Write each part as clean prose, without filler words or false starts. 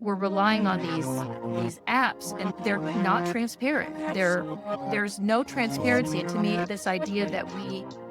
we're relying on these apps, and they're not transparent. There's no transparency. And to me, this idea that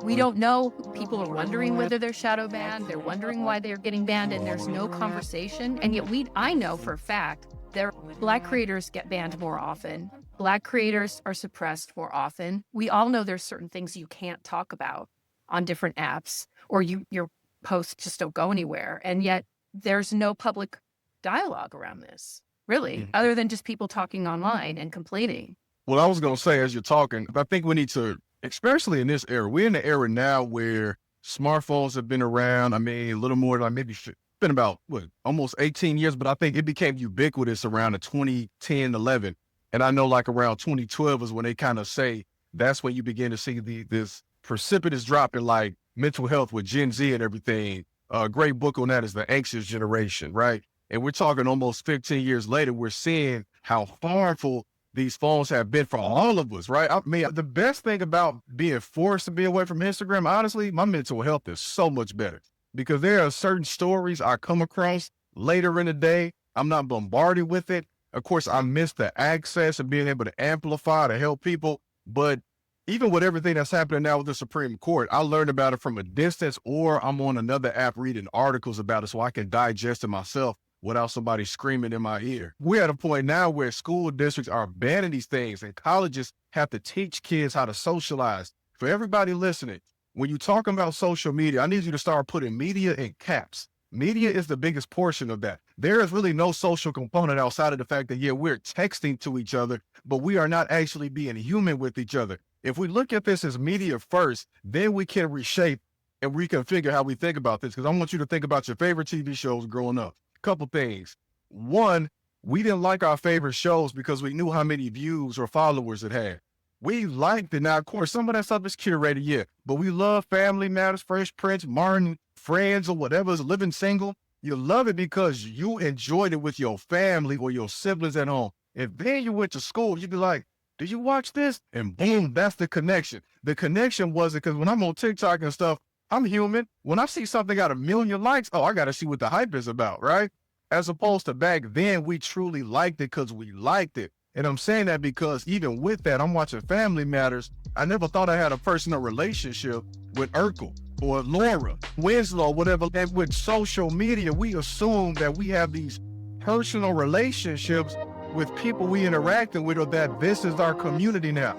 we don't know, people are wondering whether they're shadow banned, they're wondering why they're getting banned, and there's no conversation. And yet I know for a fact there Black creators get banned more often. Black creators are suppressed more often. We all know there's certain things you can't talk about on different apps, or your posts just don't go anywhere. And yet there's no public dialogue around this, really, other than just people talking online and complaining. Well, I was going to say, as you're talking, I think we need to, especially in this era, we're in the era now where smartphones have been around. I mean, a little more like maybe been about, almost 18 years, but I think it became ubiquitous around the 2010, 11. And I know like around 2012 is when they kind of say, that's when you begin to see this precipitous drop in like mental health with Gen Z and everything. A great book on that is The Anxious Generation, right? And we're talking almost 15 years later, we're seeing how harmful these phones have been for all of us, right? I mean, the best thing about being forced to be away from Instagram, honestly, my mental health is so much better because there are certain stories I come across later in the day. I'm not bombarded with it. Of course, I miss the access and being able to amplify to help people. But even with everything that's happening now with the Supreme Court, I learned about it from a distance, or I'm on another app reading articles about it so I can digest it myself without somebody screaming in my ear. We're at a point now where school districts are banning these things and colleges have to teach kids how to socialize. For everybody listening, when you're talking about social media, I need you to start putting media in caps. Media is the biggest portion of that. There is really no social component outside of the fact that, yeah, we're texting to each other, but we are not actually being human with each other. If we look at this as media first, then we can reshape and reconfigure how we think about this. Because I want you to think about your favorite TV shows growing up. Couple things. One, we didn't like our favorite shows because we knew how many views or followers it had. We liked it. Now, of course, some of that stuff is curated, yeah, but we love Family Matters, Fresh Prince, Martin, Friends, or whatever is Living Single. You love it because you enjoyed it with your family or your siblings at home. If then you went to school, you'd be like, did you watch this? And boom, that's the connection. The connection wasn't because when I'm on TikTok and stuff, I'm human. When I see something got 1 million likes, oh, I got to see what the hype is about, right? As opposed to back then, we truly liked it because we liked it. And I'm saying that because even with that, I'm watching Family Matters. I never thought I had a personal relationship with Urkel or Laura Winslow, whatever. And with social media, we assume that we have these personal relationships with people we interacting with, or that this is our community now.